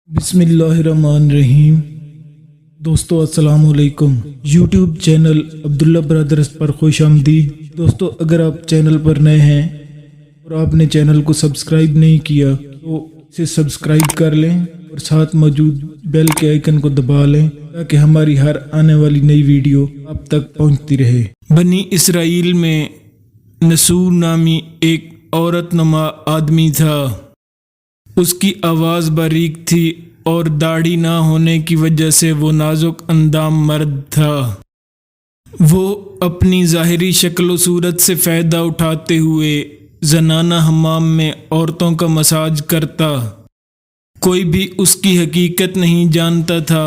बिस्मिल्लाहिर्रहमानिर्रहीम। दोस्तों अस्सलाम वालेकुम। यूट्यूब चैनल अब्दुल्ला ब्रदर्स पर खुश आमदीद। दोस्तों अगर आप चैनल पर नए हैं और आपने चैनल को सब्सक्राइब नहीं किया तो इसे सब्सक्राइब कर लें और साथ मौजूद बेल के आइकन को दबा लें ताकि हमारी हर आने वाली नई वीडियो आप तक पहुंचती रहे। बनी इसराइल में नसूर नामी एक औरत नुमा आदमी था। उसकी आवाज़ बारीक थी और दाढ़ी ना होने की वजह से वो नाजुक अंदाम मर्द था। वो अपनी ज़ाहिरी शक्ल व सूरत से फ़ायदा उठाते हुए ज़नाना हमाम में औरतों का मसाज करता। कोई भी उसकी हकीकत नहीं जानता था,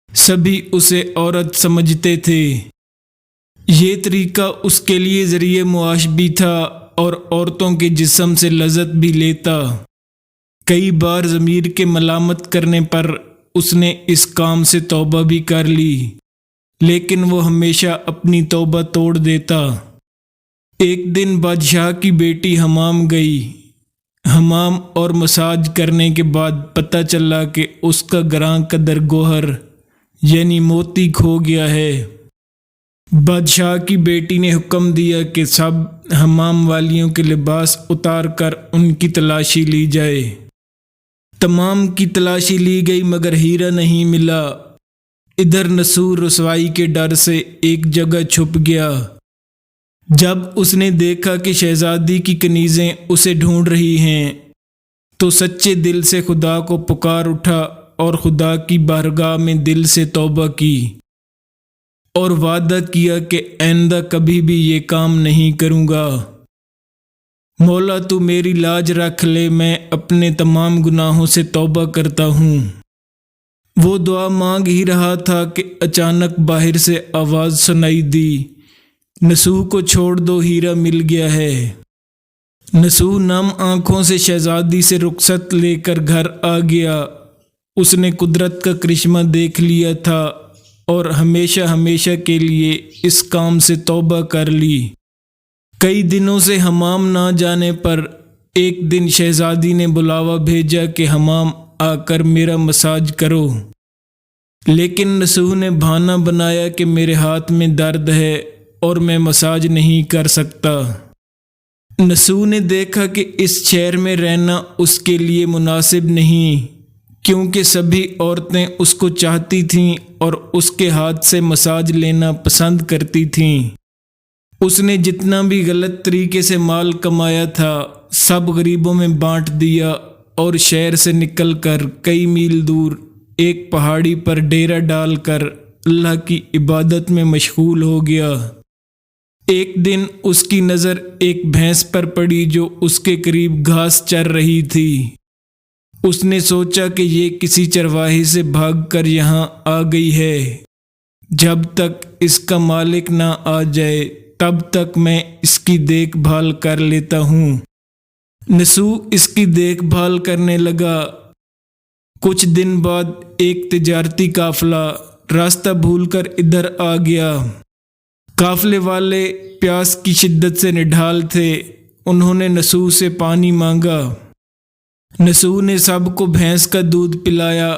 सभी उसे औरत समझते थे। ये तरीका उसके लिए ज़रिए मुआश भी था और औरतों के जिस्म से लज़्ज़त भी लेता। कई बार ज़मीर के मलामत करने पर उसने इस काम से तौबा भी कर ली, लेकिन वो हमेशा अपनी तौबा तोड़ देता। एक दिन बादशाह की बेटी हमाम गई। हमाम और मसाज करने के बाद पता चला कि उसका ग्रां कदर गोहर यानी मोती खो गया है। बादशाह की बेटी ने हुक्म दिया कि सब हमाम वालियों के लिबास उतार कर उनकी तलाशी ली जाए। तमाम की तलाशी ली गई मगर हीरा नहीं मिला। इधर नसूर रुसवाई के डर से एक जगह छुप गया। जब उसने देखा कि शहजादी की कनीज़ें उसे ढूंढ रही हैं तो सच्चे दिल से खुदा को पुकार उठा और खुदा की बारगाह में दिल से तौबा की और वादा किया कि आइंदा कभी भी ये काम नहीं करूँगा। मौला तू मेरी लाज रख ले, मैं अपने तमाम गुनाहों से तौबा करता हूँ। वो दुआ मांग ही रहा था कि अचानक बाहर से आवाज़ सुनाई दी, नसूह को छोड़ दो, हीरा मिल गया है। नसूह नम आँखों से शहजादी से रुखसत लेकर घर आ गया। उसने कुदरत का करिश्मा देख लिया था और हमेशा हमेशा के लिए इस काम से तौबा कर ली। कई दिनों से हमाम ना जाने पर एक दिन शहजादी ने बुलावा भेजा कि हमाम आकर मेरा मसाज करो, लेकिन नसूह ने बहाना बनाया कि मेरे हाथ में दर्द है और मैं मसाज नहीं कर सकता। नसूह ने देखा कि इस शहर में रहना उसके लिए मुनासिब नहीं, क्योंकि सभी औरतें उसको चाहती थीं और उसके हाथ से मसाज लेना पसंद करती थीं। उसने जितना भी गलत तरीके से माल कमाया था सब गरीबों में बांट दिया और शहर से निकलकर कई मील दूर एक पहाड़ी पर डेरा डालकर अल्लाह की इबादत में मशगूल हो गया। एक दिन उसकी नज़र एक भैंस पर पड़ी जो उसके करीब घास चर रही थी। उसने सोचा कि ये किसी चरवाहे से भागकर यहाँ आ गई है। जब तक इसका मालिक ना आ जाए तब तक मैं इसकी देखभाल कर लेता हूँ। नसूह इसकी देखभाल करने लगा। कुछ दिन बाद एक तिजारती काफिला रास्ता भूलकर इधर आ गया। काफिले वाले प्यास की शिद्दत से निढाल थे। उन्होंने नसूह से पानी मांगा। नसूह ने सबको भैंस का दूध पिलाया।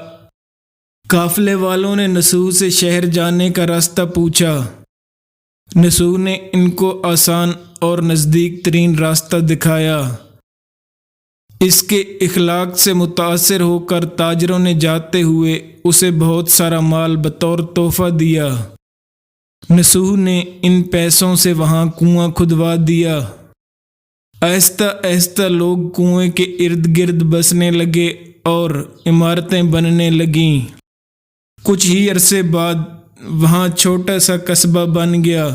काफिले वालों ने नसूह से शहर जाने का रास्ता पूछा। नसूह ने इनको आसान और नज़दीक तरीन रास्ता दिखाया। इसके इखलाक से मुतासिर होकर ताजरों ने जाते हुए उसे बहुत सारा माल बतौर तोहफा दिया। नसूह ने इन पैसों से वहाँ कुआं खुदवा दिया। आहिस्ता आहिस्ता लोग कुएं के इर्द गिर्द बसने लगे और इमारतें बनने लगीं। कुछ ही अरसे बाद वहाँ छोटा सा कस्बा बन गया।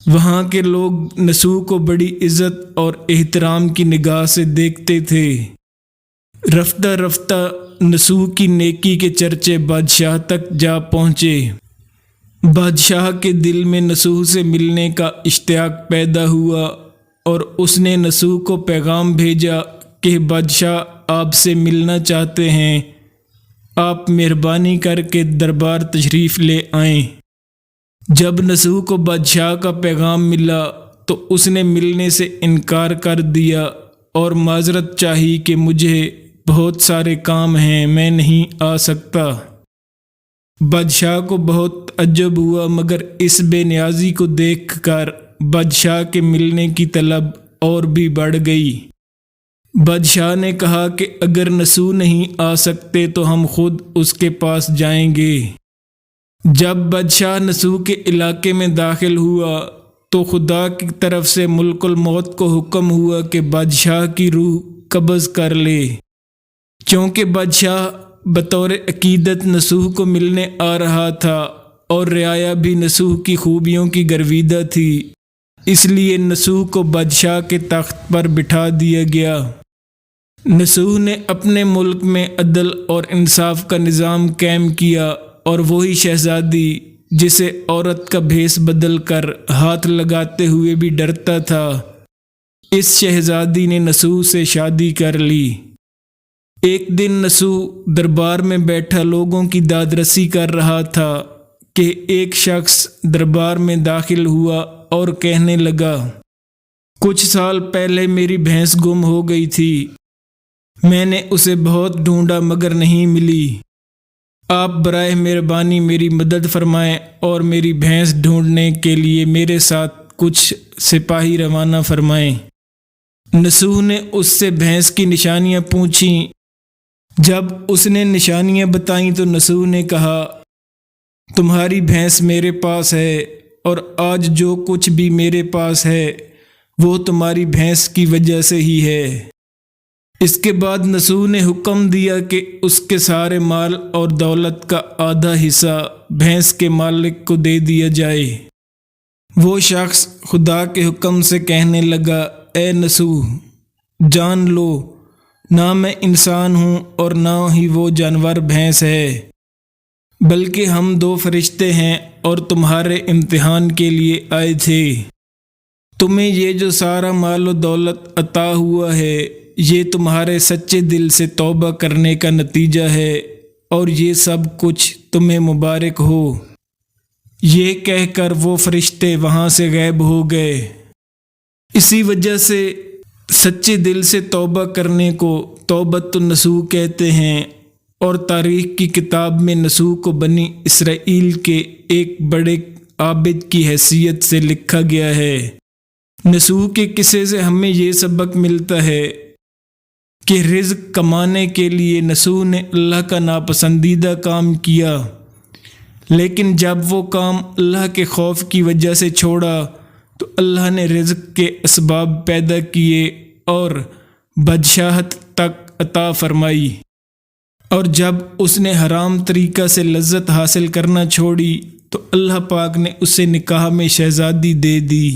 वहाँ के लोग नसूह को बड़ी इज़्ज़त और एहतराम की निगाह से देखते थे। रफ्ता रफ्ता नसूह की नेकी के चर्चे बादशाह तक जा पहुँचे। बादशाह के दिल में नसूह से मिलने का इश्तियाक पैदा हुआ और उसने नसूह को पैगाम भेजा कि बादशाह आपसे मिलना चाहते हैं, आप मेहरबानी करके दरबार तशरीफ़ ले आएं। जब नसूह को बादशाह का पैगाम मिला तो उसने मिलने से इनकार कर दिया और माजरत चाही कि मुझे بہت سارے کام ہیں، میں نہیں آ سکتا۔ بادشاہ کو بہت تعجب ہوا، مگر اس بے نیازی کو دیکھ کر بادشاہ کے ملنے کی طلب اور بھی بڑھ گئی۔ بادشاہ نے کہا کہ اگر نسو نہیں آ سکتے تو ہم خود اس کے پاس جائیں گے۔ جب بادشاہ نسو کے علاقے میں داخل ہوا تو خدا کی طرف سے ملک الموت کو حکم ہوا کہ بادشاہ کی روح قبض کر لے، کیونکہ بادشاہ بطور عقیدت نسوح کو ملنے آ رہا تھا اور رعایا بھی نسوح کی خوبیوں کی گرویدہ تھی، اس لیے نسوح کو بادشاہ کے تخت پر بٹھا دیا گیا۔ نسوح نے اپنے ملک میں عدل اور انصاف کا نظام قائم کیا، اور وہی شہزادی جسے عورت کا بھیس بدل کر ہاتھ لگاتے ہوئے بھی ڈرتا تھا، اس شہزادی نے نسوح سے شادی کر لی۔ ایک دن نسوح دربار میں بیٹھا لوگوں کی داد رسی کر رہا تھا کہ ایک شخص دربار میں داخل ہوا اور کہنے لگا، کچھ سال پہلے میری بھینس گم ہو گئی تھی، میں نے اسے بہت ڈھونڈا مگر نہیں ملی، آپ برائے مہربانی میری مدد فرمائیں اور میری بھینس ڈھونڈنے کے لیے میرے ساتھ کچھ سپاہی روانہ فرمائیں۔ نسوح نے اس سے بھینس کی نشانیاں پوچھیں۔ جب اس نے نشانیاں بتائیں تو نسوح نے کہا، تمہاری بھینس میرے پاس ہے، اور آج جو کچھ بھی میرے پاس ہے وہ تمہاری بھینس کی وجہ سے ہی ہے۔ اس کے بعد نسوح نے حکم دیا کہ اس کے سارے مال اور دولت کا آدھا حصہ بھینس کے مالک کو دے دیا جائے۔ وہ شخص خدا کے حکم سے کہنے لگا، اے نسوح، جان لو، نہ میں انسان ہوں اور نہ ہی وہ جانور بھینس ہے، بلکہ ہم دو فرشتے ہیں اور تمہارے امتحان کے لیے آئے تھے۔ تمہیں یہ جو سارا مال و دولت عطا ہوا ہے، یہ تمہارے سچے دل سے توبہ کرنے کا نتیجہ ہے، اور یہ سب کچھ تمہیں مبارک ہو۔ یہ کہہ کر وہ فرشتے وہاں سے غائب ہو گئے۔ اسی وجہ سے سچے دل سے توبہ کرنے کو توبۃ النصوح کہتے ہیں، اور تاریخ کی کتاب میں نسوح کو بنی اسرائیل کے ایک بڑے عابد کی حیثیت سے لکھا گیا ہے۔ نسوح کے قصے سے ہمیں یہ سبق ملتا ہے کہ رزق کمانے کے لیے نسوح نے اللہ کا ناپسندیدہ کام کیا، لیکن جب وہ کام اللہ کے خوف کی وجہ سے چھوڑا تو اللہ نے رزق کے اسباب پیدا کیے اور بادشاہت تک عطا فرمائی، اور جب اس نے حرام طریقہ سے لذت حاصل کرنا چھوڑی تو اللہ پاک نے اسے نکاح میں شہزادی دے دی۔